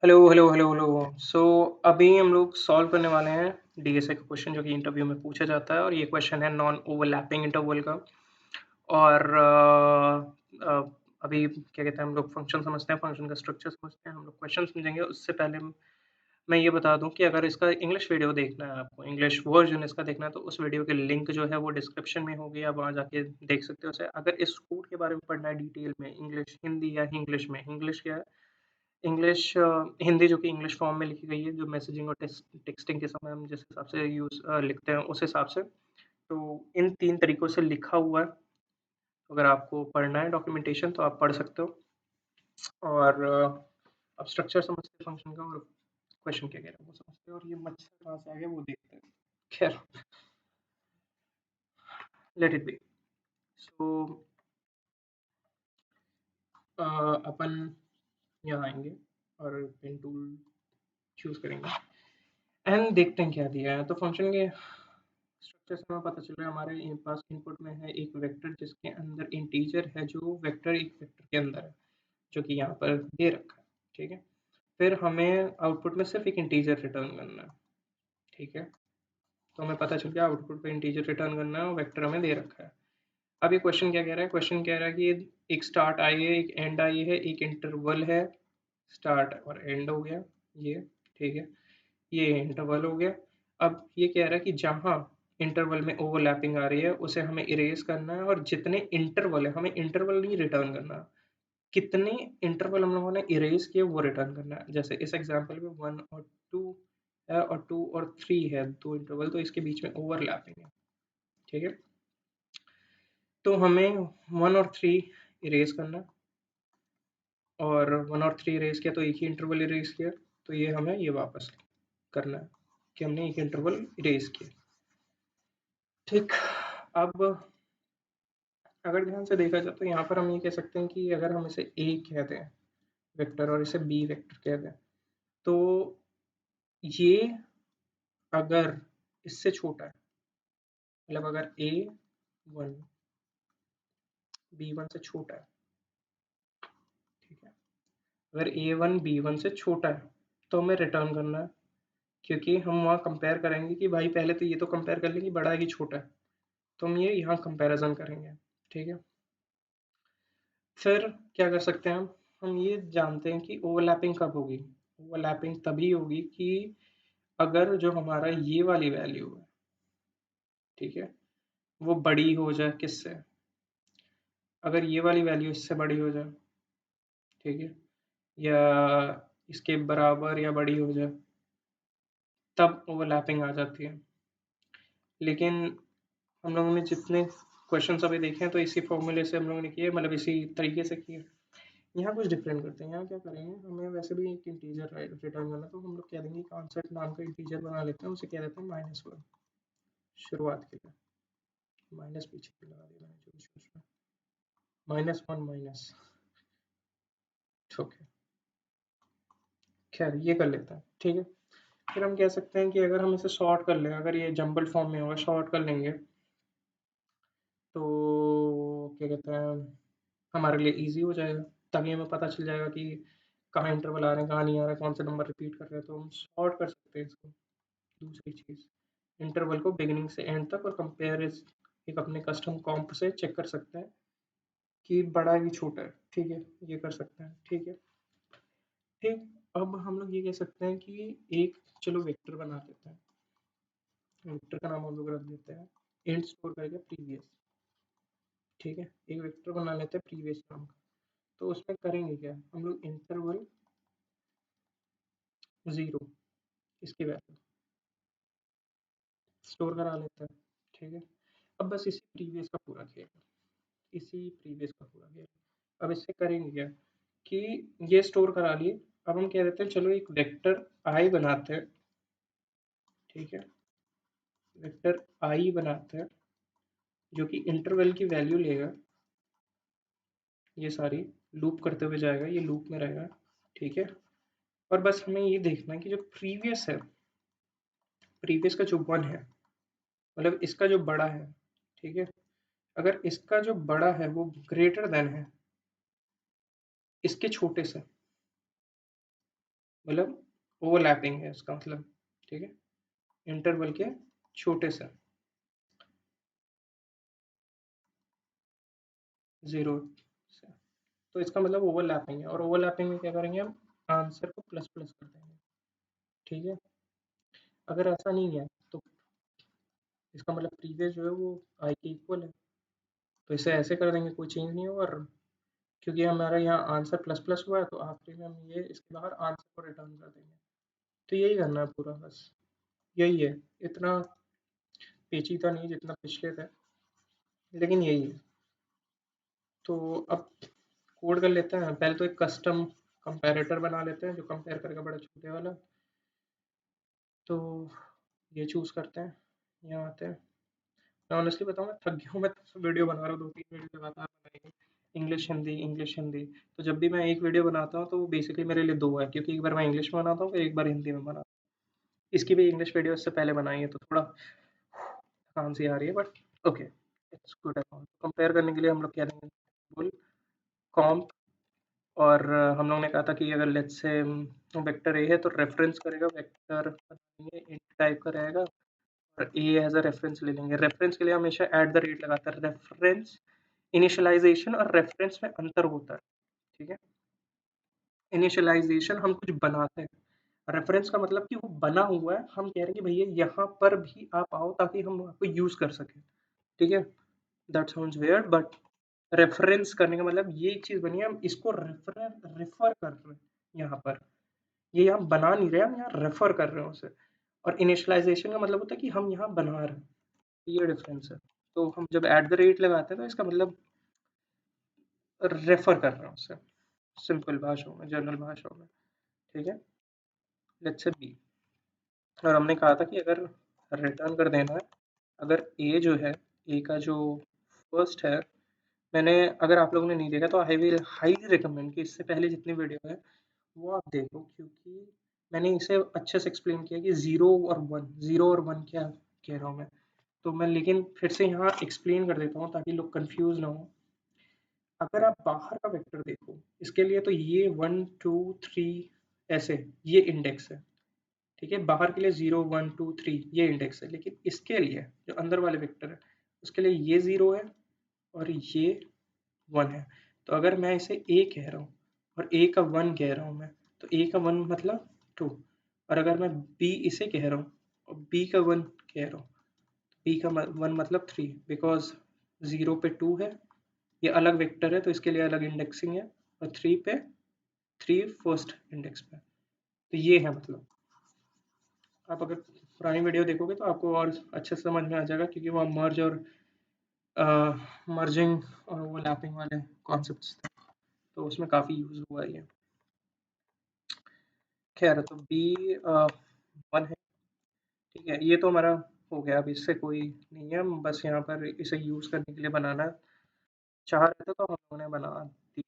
Hello hello hello hello. So अभी हम लोग सॉल्व करने वाले हैं डीएसए का क्वेश्चन जो कि इंटरव्यू में पूछा जाता है और ये क्वेश्चन है नॉन ओवरलैपिंग इंटरवल का। और अभी क्या कहते हैं हम लोग फंक्शन समझते हैं, फंक्शन का स्ट्रक्चर समझते हैं, हम लोग क्वेश्चन समझेंगे। उससे पहले मैं ये बता दूं कि अगर इसका इंग्लिश वीडियो देखना है, आपको इंग्लिश वर्जन इसका देखना है, तो उस वीडियो के लिंक जो है वो डिस्क्रिप्शन में होगी, आप वहाँ जाके देख सकते हो उसे। अगर इस कोड के बारे में पढ़ना है डिटेल में, इंग्लिश हिंदी या इंग्लिश में, इंग्लिश क्या है, इंग्लिश हिंदी जो कि इंग्लिश फॉर्म में लिखी गई है, जो मैसेजिंग और टेक्स्टिंग के समय हम जिस हिसाब से लिखते हैं उस हिसाब से। तो इन 3 तरीकों से लिखा हुआ है। अगर आपको पढ़ना है डॉक्यूमेंटेशन तो आप पढ़ सकते हो। और अब स्ट्रक्चर समझते हैं फंक्शन का, और क्वेश्चन क्या कह रहा है वो समझते हैं, और ये मच्छर कहाँ से आ गया वो देखते हैं। खैर, लेट इट बी। सो अपन यहाँ आएंगे और पेन टूल चूज करेंगे एंड देखते हैं क्या दिया है। तो फंक्शन के स्ट्रक्चर से हमें पता चल रहा है हमारे पास इनपुट में है एक वेक्टर जिसके अंदर इंटीजर है, जो वेक्टर एक वेक्टर के अंदर है, जो कि यहाँ पर दे रखा है। ठीक है, फिर हमें आउटपुट में सिर्फ एक इंटीजर रिटर्न करना है। ठीक है, तो हमें पता चल गया आउटपुट पे इंटीजर रिटर्न करना है और वेक्टर हमें दे रखा है। अब ये क्वेश्चन क्या कह रहा है, क्वेश्चन कह रहा है कि एक स्टार्ट आई है, एक एंड आई है, एक इंटरवल है। स्टार्ट और एंड हो गया ये। ठीक है, ये इंटरवल हो गया। अब ये कह रहा है कि जहाँ इंटरवल में ओवरलैपिंग आ रही है उसे हमें इरेज करना है, और जितने इंटरवल है हमें इंटरवल नहीं रिटर्न करना, कितने इंटरवल हम लोगों ने इरेज किए वो रिटर्न करना है। जैसे इस एग्जांपल में 1 और 2 है और 2 और 3 है, दो इंटरवल, तो इसके बीच में ओवरलैपिंग है। ठीक है, तो हमें 1 और 3 इरेज करना है, और 1 और 3 इरेज किया तो एक ही इंटरवल इरेज किया, तो ये हमें ये वापस करना है कि हमने एक इंटरवल इरेज किया। ठीक, अब अगर ध्यान से देखा जाए तो यहाँ पर हम ये कह सकते हैं कि अगर हम इसे ए कह दें वेक्टर और इसे बी वेक्टर कह दें, तो ये अगर इससे छोटा है, मतलब अगर ए वन बी वन से छोटा है, ठीक है, अगर ए वन बी वन से छोटा है तो हमें रिटर्न करना है, क्योंकि हम वहाँ कंपेयर करेंगे कि भाई पहले तो ये तो कंपेयर कर लें कि बड़ा है कि छोटा है, तो हम ये यहाँ कंपैरिजन करेंगे। ठीक है, फिर क्या कर सकते हैं हम ये जानते हैं कि ओवरलैपिंग कब होगी। ओवरलैपिंग तभी होगी कि अगर जो हमारा ये वाली वैल्यू है, ठीक है, वो बड़ी हो जाए किससे, अगर ये वाली वैल्यू इससे बड़ी हो जाए, ठीक है, या इसके बराबर या बड़ी हो जाए, तब ओवरलैपिंग आ जाती है। लेकिन हम लोगों ने जितने क्वेश्चन अभी देखे हैं तो इसी फॉर्मूले से हम लोगों ने किए, मतलब इसी तरीके से किए। यहाँ कुछ डिफरेंट करते हैं, यहाँ क्या करेंगे, हमें वैसे भी एक इंटीजर रिटर्न करना, तो हम लोग कह देंगे कॉन्सेप्ट नाम का इंटीजर बना लेते हैं, उसे कह देते हैं -1 शुरुआत के लिए। माइनस पीछे भी लगा दिया मैंने जो भी सोच रहा, -1 माइनस। ओके, खैर ये कर लेते हैं। ठीक है, फिर हम कह सकते हैं कि अगर हम इसे शॉर्ट कर लें, अगर ये जंबल फॉर्म में होगा, शॉर्ट कर लेंगे, तो क्या कहते हैं, हमारे लिए इजी हो जाएगा। तभी हमें पता चल जाएगा कि कहाँ इंटरवल आ रहे हैं, कहाँ नहीं आ रहा है, कौन सा नंबर रिपीट कर रहे हैं, तो हम शॉर्ट कर सकते हैं इसको। दूसरी चीज़, इंटरवल को बिगिनिंग से एंड तक और कंपेयर एक अपने कस्टम कॉम्प से चेक कर सकते हैं कि बड़ा है कि छोटा है। ठीक है, ये कर सकते हैं। ठीक है, ठीक, अब हम लोग ये कह सकते हैं कि एक, चलो वेक्टर बना लेते हैं, वेक्टर का नाम हम लोग रख देते हैं इंट स्टोर करके प्रीवियस। ठीक है, एक वेक्टर बना लेते हैं प्रीवियस नाम का। तो उसमें करेंगे क्या, हम लोग इंटरवल 0 इसकी वैल्यू स्टोर करा लेते हैं। ठीक है, अब बस इसी प्रीवियस का पूरा किया, इसी प्रीवियस का पूरा किया। अब इससे करेंगे क्या कि ये स्टोर करा लिए, अब हम कह देते हैं चलो एक वेक्टर आई बनाते हैं। ठीक है, वेक्टर आई बनाते हैं जो कि इंटरवल की वैल्यू लेगा, ये सारी लूप करते हुए जाएगा, ये लूप में रहेगा। ठीक है, और बस हमें ये देखना है कि जो प्रीवियस है, प्रीवियस का जो 1 है, मतलब इसका जो बड़ा है, ठीक है, अगर इसका जो बड़ा है वो ग्रेटर देन है इसके छोटे से, मतलब ओवरलैपिंग है इसका मतलब, ठीक है, इंटरवल के छोटे से, 0 से। तो इसका मतलब ओवरलैपिंग है, और ओवरलैपिंग में क्या करेंगे हम, आंसर को प्लस प्लस कर देंगे, ठीक है। अगर ऐसा नहीं है तो इसका मतलब प्रीवियस जो है वो आई के इक्वल है, तो इसे ऐसे कर देंगे, कोई चेंज नहीं होगा। और क्योंकि हमारा यहाँ आंसर प्लस प्लस हुआ है तो आखिरी में हम ये इसके बाहर आंसर को रिटर्न कर देंगे। तो यही करना है पूरा, बस यही है, इतना पेचीदा नहीं जितना पिछले थे, लेकिन यही है। तो अब कोड कर लेते हैं, पहले तो एक कस्टम कंपैरेटर बना लेते हैं जो कंपेयर करेगा बड़ा छोटे वाला। तो ये चूज़ करते हैं, यहाँ आते हैं। मैं ऑनेस्टली बताऊँ, मैं थक गया हूँ, मैं तब से वीडियो बना रहा हूँ, 2-3 वीडियो लगातार बनाएंगे, इंग्लिश हिंदी। तो जब भी मैं एक वीडियो बनाता हूँ तो वो बेसिकली मेरे लिए 2 है, क्योंकि एक बार मैं इंग्लिश में बनाता हूँ, फिर एक बार हिंदी में बनाता हूँ। इसकी भी इंग्लिश वीडियो इससे पहले बनाई है, तो थोड़ा थकान सी आ रही है, but okay, it's good account. Compare करने के लिए हम लोग क्या देंगे, बोल कॉम्प। और हम लोग ने कहा था कि अगर लेट्स से वेक्टर ए है तो रेफरेंस करेगा वेक्टर इंट टाइप का रहेगा, और ए एज अ रेफरेंस ले लेंगे। रेफरेंस के लिए हमेशा एट द रेट लगाते हैं। रेफरेंस, इनिशियलाइजेशन और रेफरेंस में अंतर होता है, ठीक है। इनिशियलाइजेशन हम कुछ बनाते हैं, रेफरेंस का मतलब कि वो बना हुआ है, हम कह रहे हैं कि भैया यहाँ पर भी आप आओ ताकि हम आपको यूज कर सकें, ठीक है। That sounds weird, but reference करने का मतलब ये एक चीज बनी है, हम इसको रेफर कर रहे हैं यहाँ पर, ये हम बना नहीं रहे, हम यहाँ रेफर कर रहे हैं उसे। और इनिशियलाइजेशन का मतलब होता है कि हम यहाँ बना रहे हैं, ये डिफरेंस है। तो हम जब एट द रेट लगाते हैं तो इसका मतलब रेफर कर रहे हैं उसे, सिंपल भाषाओं में, जनरल भाषाओं में, ठीक है। लेट्स से बी, और हमने कहा था कि अगर रिटर्न कर देना है, अगर ए जो है, ए का जो फर्स्ट है, मैंने, अगर आप लोगों ने नहीं देखा तो आई विल हाईली रिकमेंड कि इससे पहले जितनी वीडियो है वो आप देखो, क्योंकि मैंने इसे अच्छे से एक्सप्लेन किया कि ज़ीरो और वन क्या कह रहा हूँ मैं। तो मैं लेकिन फिर से यहाँ एक्सप्लेन कर देता हूँ ताकि लोग कंफ्यूज ना हो। अगर आप बाहर का वेक्टर देखो, इसके लिए तो ये 1 2 3 ऐसे, ये इंडेक्स है, ठीक है। बाहर के लिए 0 1 2 3 ये इंडेक्स है, लेकिन इसके लिए जो अंदर वाले वेक्टर है उसके लिए ये 0 है और ये 1 है। तो अगर मैं इसे ए कह रहा हूँ और ए का 1 कह रहा हूँ मैं, तो ए का 1 मतलब 2। और अगर मैं बी इसे कह रहा हूँ और बी का 1 कह रहा हूँ, बी का 1 मतलब 3, बिकॉज 0 पे 2 है, ये अलग वेक्टर है तो इसके लिए अलग इंडेक्सिंग है, और 3 पे 3 फर्स्ट इंडेक्स पे। तो ये है मतलब, आप अगर पुरानी वीडियो देखोगे तो आपको और अच्छे से समझ में आ जाएगा, क्योंकि वहाँ मर्ज और मर्जिंग और ओवरलैपिंग वाले कॉन्सेप्ट्स थे, तो उसमें काफ़ी यूज़ हुआ है ये। खैर, तो बी 1 है, ठीक है। ये तो हमारा हो गया, अब इससे कोई नहीं है, हम बस यहाँ पर इसे यूज़ करने के लिए बनाना चाह रहे थे तो हम लोगों ने बना दिया।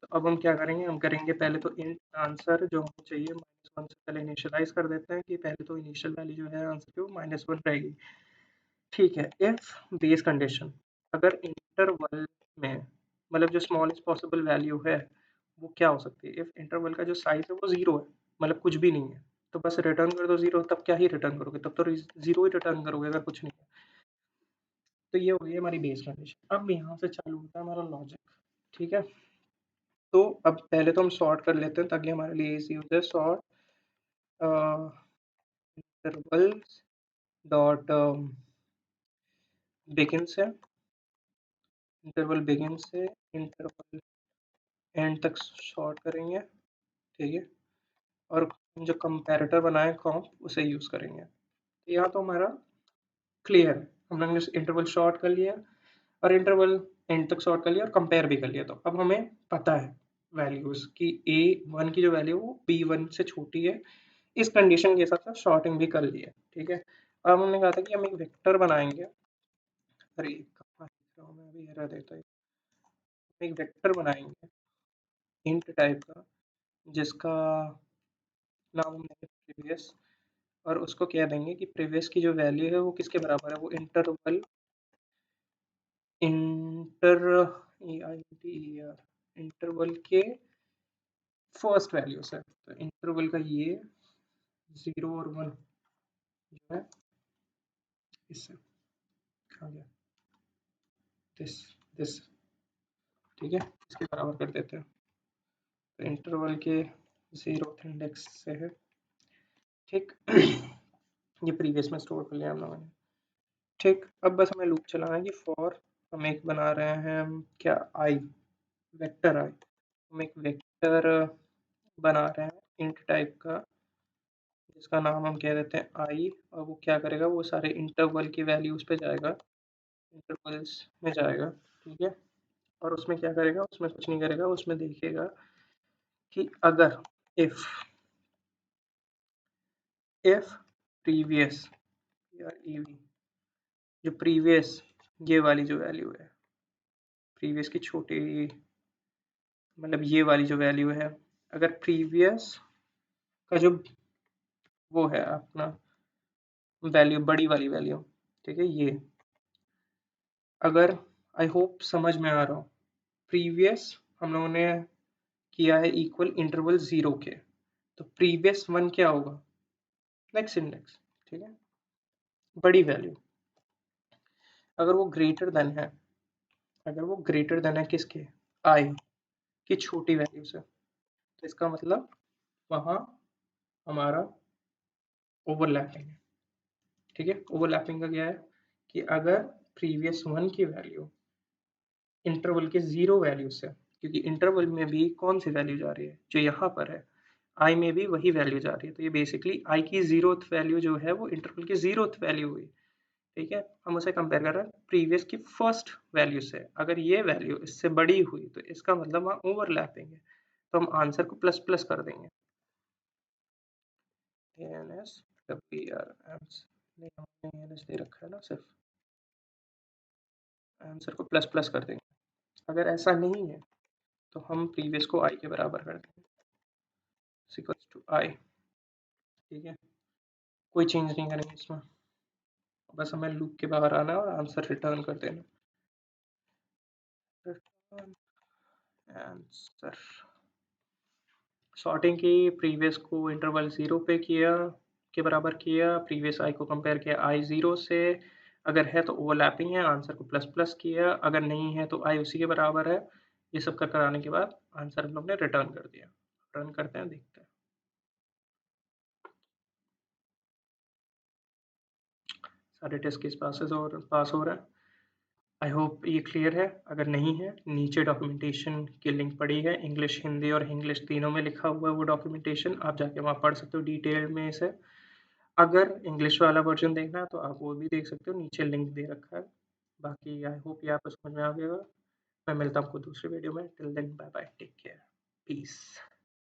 तो अब हम क्या करेंगे, हम करेंगे पहले तो इंट आंसर जो हमें चाहिए -1 से पहले इनिशियलाइज कर देते हैं कि पहले तो इनिशियल वैल्यू जो है आंसर की वो -1 रहेगी, ठीक है। इफ बेस कंडीशन, अगर इंटरवल में, मतलब जो स्मॉलेस्ट पॉसिबल वैल्यू है वो क्या हो सकती है, इफ इंटरवल का जो साइज है वो 0 है, मतलब कुछ भी नहीं है, तो बस रिटर्न कर दो 0। तब क्या ही रिटर्न करोगे, तब तो 0 ही रिटर्न करोगे अगर कुछ नहीं है। तो ये हो गई हमारी बेस कंडीशन। अब यहाँ से चालू होता है हमारा लॉजिक, ठीक है। तो अब पहले तो हम सॉर्ट कर लेते हैं ताकि हमारे लिए इजी हो जाए। सॉर्ट इंटरवल्स डॉट बिगिन से, इंटरवल बिगिन से इंटरवल एंड तक सॉर्ट करेंगे, ठीक है। और जो कंपैरेटर बनाए कॉम्प, उसे यूज़ करेंगे। तो यहाँ तो हमारा क्लियर है, हम लोगों ने इंटरवल शॉर्ट कर लिया और इंटरवल एंड तक शॉर्ट कर लिया और कंपेयर भी कर लिया। तो अब हमें पता है वैल्यूज़ कि A1 की जो वैल्यू है वो B1 से छोटी है। इस कंडीशन के हिसाब से शॉर्टिंग भी कर ली है, ठीक है। अब हमने कहा था कि हम एक वेक्टर बनाएंगे, अरे कहाँ लिख रहा हूँ मैं, अभी एरर देता है। एक वेक्टर बनाएंगे इंट टाइप का, जिसका नाम हम देंगे प्रीवियस, और उसको कह देंगे कि प्रीवियस की जो वैल्यू है वो किसके बराबर है, वो इंटरवल इंटर इंटरवल के फर्स्ट वैल्यू से, तो इंटरवल का ये 0 और 1 जो है इससे आ गया दिस दिस, ठीक है, इसके बराबर कर देते हैं। तो इंटरवल के 0th इंडेक्स से है, ठीक। ये प्रीवियस में स्टोर कर लिया हम लोगों ने, ठीक। अब बस हमें लूप चलाना है कि फॉर हम एक बना रहे हैं हम क्या आई, वेक्टर आई, हम एक वेक्टर बना रहे हैं इंट टाइप का, जिसका नाम हम कह देते हैं आई, और वो क्या करेगा, वो सारे इंटरवल की वैल्यूज पे जाएगा, इंटरवल्स में जाएगा, ठीक है। और उसमें क्या करेगा, उसमें कुछ नहीं करेगा, उसमें देखेगा कि अगर इफ प्रीवियस या ईवी, जो प्रीवियस ये वाली जो वैल्यू है, प्रीवियस की छोटी, मतलब ये वाली जो वैल्यू है, अगर प्रीवियस का जो वो है अपना वैल्यू, बड़ी वाली वैल्यू, ठीक है, ये अगर, आई होप समझ में आ रहा हो, प्रीवियस हम लोगों ने किया है इक्वल इंटरवल 0 के, तो प्रीवियस 1 क्या होगा, नेक्स्ट इंडेक्स, ठीक है, बड़ी वैल्यू। अगर वो ग्रेटर देन है, अगर वो ग्रेटर देन है किसके, आई की छोटी वैल्यू से, तो इसका मतलब वहाँ हमारा ओवरलैपिंग है, ठीक है। ओवरलैपिंग का क्या है कि अगर प्रीवियस 1 की वैल्यू इंटरवल के 0 वैल्यू से, क्योंकि इंटरवल में भी कौन सी वैल्यू जा रही है, जो यहाँ पर है आई में भी वही वैल्यू जा रही है, तो ये बेसिकली आई की 0th वैल्यू जो है वो इंटरवल की 0th वैल्यू हुई, ठीक है। हम उसे कंपेयर कर रहे हैं प्रीवियस की फर्स्ट वैल्यू से, अगर ये वैल्यू इससे बड़ी हुई तो इसका मतलब वहाँ ओवरलैपिंग है, तो हम आंसर को प्लस प्लस कर देंगे, एएनएस डब्ल्यूआरएम्स, नहीं हमने एएनएस दे रखा है ना, सिर्फ आंसर को प्लस प्लस कर देंगे। अगर ऐसा नहीं है तो हम प्रीवियस को आई के बराबर कर देंगे, इक्वल्स टू आई, ठीक है, कोई चेंज नहीं करेंगे इसमें, बस हमें लूप के बाहर आना है और आंसर रिटर्न कर देना, रिटर्न आंसर। सॉर्टिंग की, प्रीवियस को इंटरवल 0 पे किया, के बराबर किया, प्रीवियस आई को कंपेयर किया आई 0 से, अगर है तो ओवरलैपिंग है, आंसर को प्लस प्लस किया, अगर नहीं है तो आई उसी के बराबर है। ये सब कर कराने के बाद आंसर हम लोग ने रिटर्न कर दिया, रन करते हैं, देखते हैं। सारे टेस्ट केस पास हो रहा है। आई होप ये क्लियर है, अगर नहीं है नीचे डॉक्यूमेंटेशन की लिंक पड़ी है, इंग्लिश, हिंदी और इंग्लिश तीनों में लिखा हुआ है वो डॉक्यूमेंटेशन, आप जाके वहाँ पढ़ सकते हो डिटेल में इसे। अगर इंग्लिश वाला वर्जन देखना है तो आप वो भी देख सकते हो, नीचे लिंक दे रखा है। बाकी आई होप ये आपको समझ में आ गया। मैं मिलता हूँ आपको दूसरे वीडियो में, till then bye bye, take care, piece.